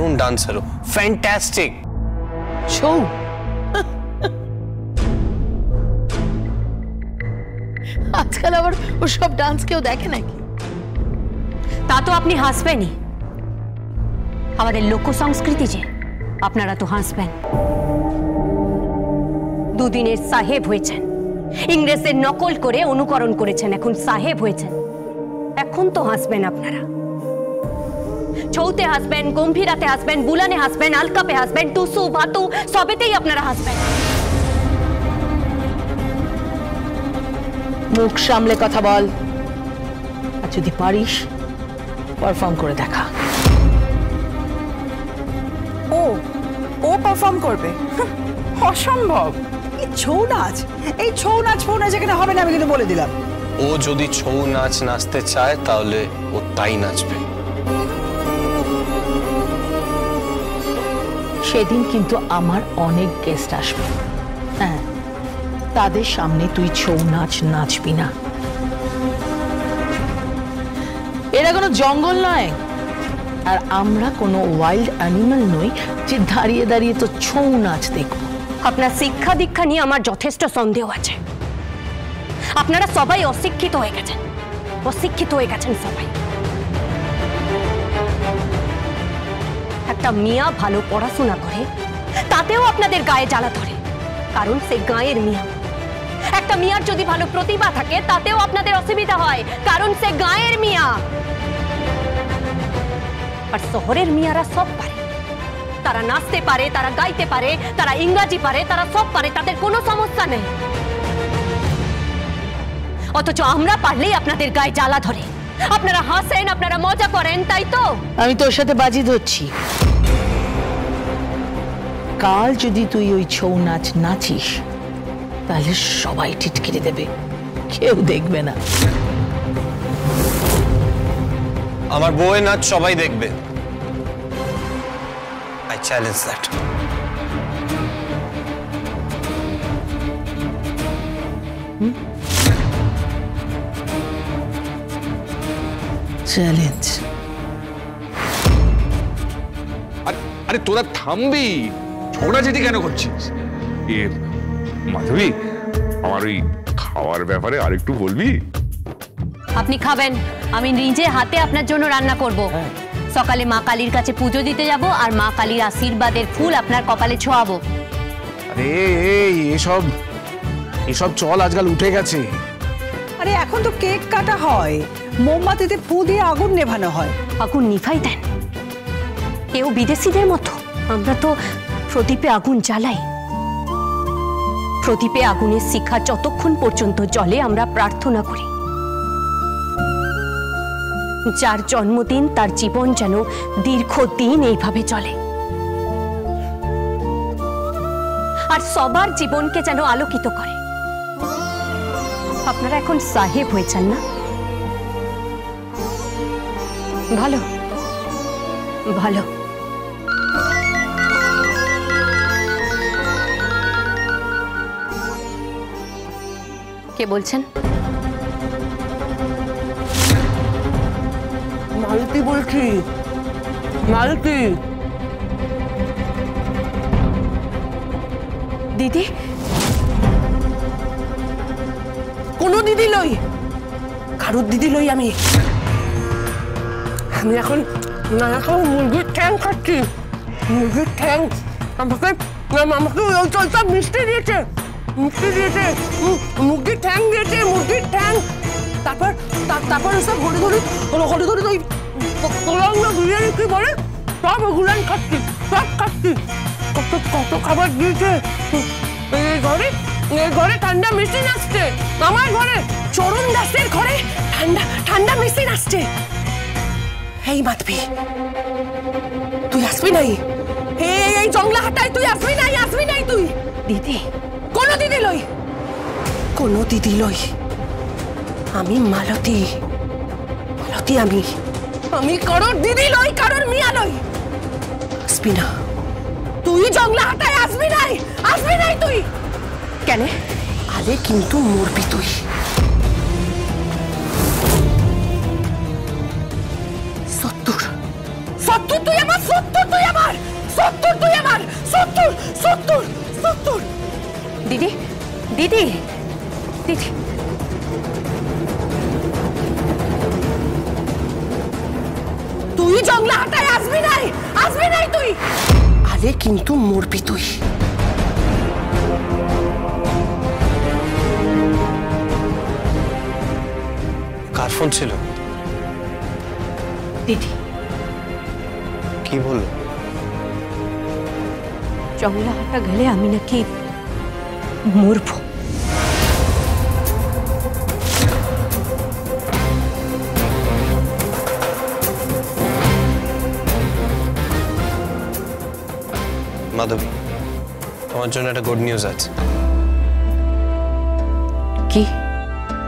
দারুণ dancer, fantastic. Chhau? আজকাল আবার ওসব ডান্স কেউ দেখে নাকি? তা তো আপনি হাসবেনই, আমাদের লোক সংস্কৃতি যে, আপনারা তো হাসবেন। দুদিনের সাহেব হয়েছেন, ইংরেজদের নকল করে অনুকরণ করেছেন, এখন সাহেব হয়েছেন, এখন তো হাসবেন আপনারা। ছৌতে হাসবেন, গম্ভীরাতে হাসবেন, বুলানে হাসবেন, আলকাপে হাসবেন, টুসু ভাতু সবেতেই আপনারা হাসবেন। মুখ সামলে কথা বল, আর যদি পারিস পারফর্ম করে দেখা। ও পারফর্ম করবে? অসম্ভব। এই ছৌ নাচ, ছৌ নাচ এখানে হবে না, আমি কিন্তু বলে দিলাম। ও যদি ছৌ নাচ নাচতে চায় তাহলে ও তাই নাচবে। সেদিন কিন্তু আমার অনেক গেস্ট আসবে, হ্যাঁ, তাদের সামনে তুই ছৌ নাচ নাচবি না। এরা কোনো জঙ্গল নয়, আর আমরা কোনো ওয়াইল্ড অ্যানিমাল নই যে দাঁড়িয়ে দাঁড়িয়ে তো ছৌ নাচ দেখবো। আপনার শিক্ষা দীক্ষা নিয়ে আমার যথেষ্ট সন্দেহ আছে। আপনারা সবাই অশিক্ষিত হয়ে গেছেন, সবাই। একটা মিয়া ভালো পড়াশোনা করে তাতেও আপনাদের গায়ে জ্বালা ধরে, কারণ সে গায়ের মিয়া। একটা মিয়ার যদি ভালো প্রতিভা থাকে তাতেও আপনাদের অসুবিধা হয়, কারণ সে গায়ের মিয়া। আর শহরের মিয়ারা সব পারে, তারা নাচতে পারে, তারা গাইতে পারে, তারা ইংরাজি পারে, তারা সব পারে, তাদের কোনো সমস্যা নেই। অথচ আমরা পারলেই আপনাদের গায়ে জ্বালা ধরে। আপনারা হাসেন, আপনারা মজা করেন, তাই তো? আমি তোর সাথে বাজি ধরছি, কাল যদি তুই ওই ছৌ নাচ নাচিস তাহলে সবাই টিটকিরি দেবে, কেউ দেখবে না। আমার বউয়ের নাচ সবাই দেখবে। I challenge that. চ্যালেঞ্জ। আরে তোরা থামবি, ঝগড়াঝাটি কেন করছিস? মাধবী, আমার ওই খাওয়ার ব্যাপারে আরেকটু বলবি? আপনি খাবেন, আমি নিজে হাতে আপনার জন্য রান্না করব। সকালে মা কালীর কাছে পুজো দিতে যাব, আর মা কালীর আশীর্বাদের ফুল আপনার কপালে ছোঁয়াবো। আরে এসব চল আজকাল উঠে গেছে। আরে এখন তো কেক কাটা হয়, মোমবাতিতে ফু দিয়ে আগুন নেভানো হয়। আগুন নিভাই দেন কেউ বিদেশিদের মতো? আমরা তো প্রদীপে আগুন জ্বালাই। প্রদীপে আগুনের শিখা যতক্ষণ পর্যন্ত জ্বলে আমরা প্রার্থনা করি, যার জন্মদিন তার জীবন যেন দীর্ঘদিন এইভাবে চলে, আর সবার জীবনকে যেন আলোকিত করে। আপনারা এখন সাহেব হয়েছেন না? ভালো ভালো। কে বলছেন? মালতী বলছি, মালতী। দিদি? কোনো দিদি লই, কারুর দিদি লই আমি। আমি এখন মুরগির ঠ্যাং খাচ্ছি, মুরগির ঠ্যাং। আমাকে ওই চলটা মিষ্টি দিয়েছে, মুরগির ঠ্যাং দিয়েছে, মুরগির ঠ্যাং। তারপর সব হলুদ ওই পোলাও না বিরিয়ানি কি বলে, সব ওগুলো খাচ্ছি, সব খাচ্ছি। কত খাবার দিয়েছে। এই ঘরে ঠান্ডা মেশিন আসছে, আমার ঘরে চরণ দাসের ঘরে ঠান্ডা মেশিন আসছে। এই মাধবী, তুই আসবি নাই? এই জংলা হাটায় তুই আসবি নাই তুই? দিদি? কোনো দিদি লই, আমি মালতী। আমি কারোর দিদি লই, কারোর মিয়া লই। আসবি না তুই, জংলা হাটায় আসবি নাই তুই। কেন? আরে কিন্তু মরবি তুই। সত্তর তুই আমার দিদি দিদি দিদি তুই জঙ্গলা হাটায় আসবি নাই তুই, আরে কিন্তু মরবি তুই। কার ফোন ছিল? দিদি কি বললো? জঙ্গলা হাটা গেলে আমি নাকি মরবো। মাধবী, তোমার জন্য একটা গুড নিউজ আছে। কি?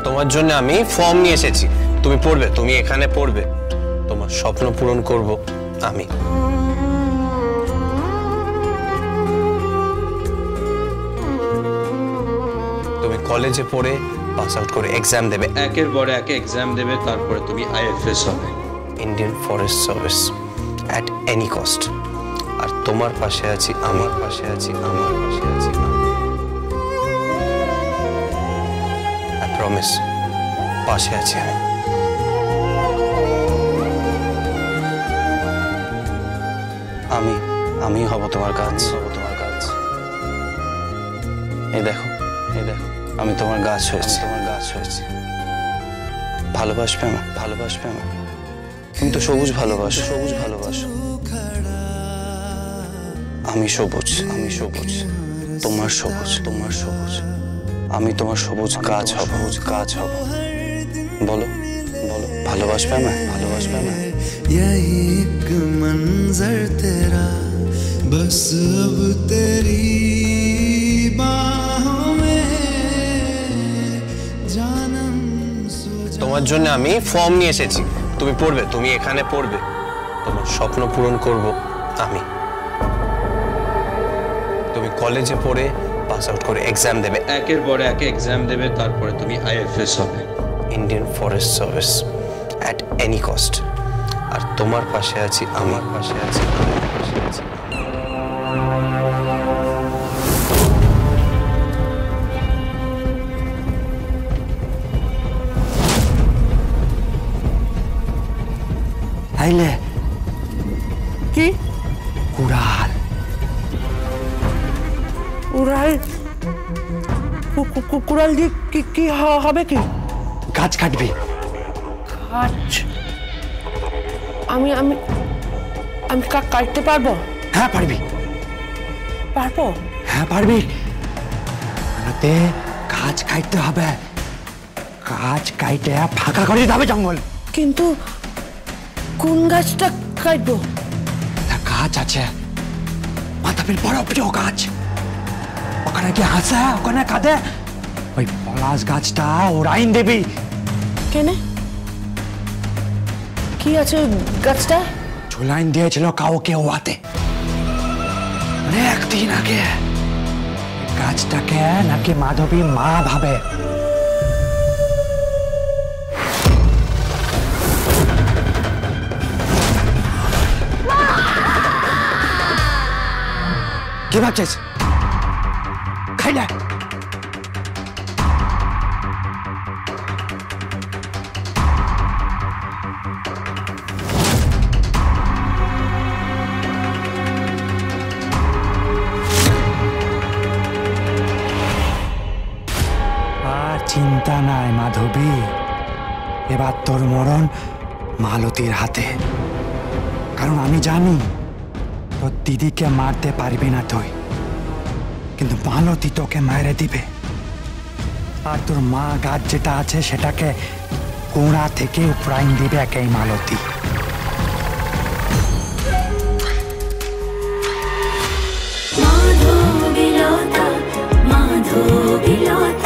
তোমার জন্য আমি ফর্ম নিয়ে এসেছি, তুমি পড়বে, তুমি এখানে পড়বে, তোমার স্বপ্ন পূরণ করব আমি। তুমি কলেজে পড়ে পাস আউট করে এক্সাম দেবে, একের পর এক এক্সাম দেবে, তারপরে তুমি আইএফএস হবে, Indian forest service, at any cost. আর তোমার পাশে আছি আমি, পাশে আছি আমি, পাশে আছি আমি। আই প্রমিস, পাশে আছি আমি। আমি হব তোমার কাজ, হব তোমার কাজ। এই দেখো, এই দেখো, আমি তোমার গাছ হয়েছি, তোমার গাছ হয়েছি। ভালোবাসবে আমাকে, ভালোবাসবে আমাকে, কিন্তু সবুজ ভালোবাসো, সবুজ ভালোবাসো। আমি সবুজ, আমি সবুজ, তোমার সবুজ, তোমার সবুজ। আমি তোমার সবুজ গাছ হব, সবুজ গাছ হব। বলো, বলো, ভালোবাসবে আমায়, ভালোবাসবে আমায়। यही एक मंजर तेरा बस अब तेरी बाहों में जानम सो তোমার জন্য আমি ফর্ম নিয়ে এসেছি, তুমি পড়বে, তুমি এখানে পড়বে, তোমার স্বপ্ন পূরণ করব আমি। তুমি কলেজে পড়ে পাস আউট করে এক্সাম দেবে, একের পর এক এক্সাম দেবে, তারপরে তুমি আইএফএস হবে, Indian forest service, at any cost. আর তোমার পাশে আছি আমি, পাশে আছি আমি, পাশে আছি। আইলে কি কুড়াল উড়াল? কুড়াল দিয়ে কি হবে? কি গাছ কাটবি? গাছ? আমি আমি আমি কাটতে পারবো? হ্যাঁ পারবি, পারবো। হ্যাঁ পারবি। আনাতে গাছ কাটতে হবে, গাছ কাটতে ফাঁকা করে দিতে হবে জঙ্গল। কিন্তু কোন গাছটা কাটবো? একটা গাছ আছে মাথাপির বড় প্রিয় গাছ, ওখানে কি হাসে, ওখানে কাঁদে, ওই পলাশ গাছটা ওরাইন দেবি। কেনে? কি আছে গাছটা? ঝুলাইন দিয়েছিল কাউকে ওয়াতে অনেকদিন আগে। গাছটাকে নাকি মাধবী মা ভাবে। কি ভাবছিস? খাইলে আর চিন্তা নাই মাধবী, এবার তোর মরণ মালতীর হাতে। কারণ আমি জানি তোর দিদিকে মারতে পারবি না তুই, কিন্তু মালতী তোকে মেরে দিবে। আর তোর মা গাছ যেটা আছে সেটাকে গোড়া থেকে উপড়াইন দিবে এই মালতী। মাধবী লতা, মাধবী লতা।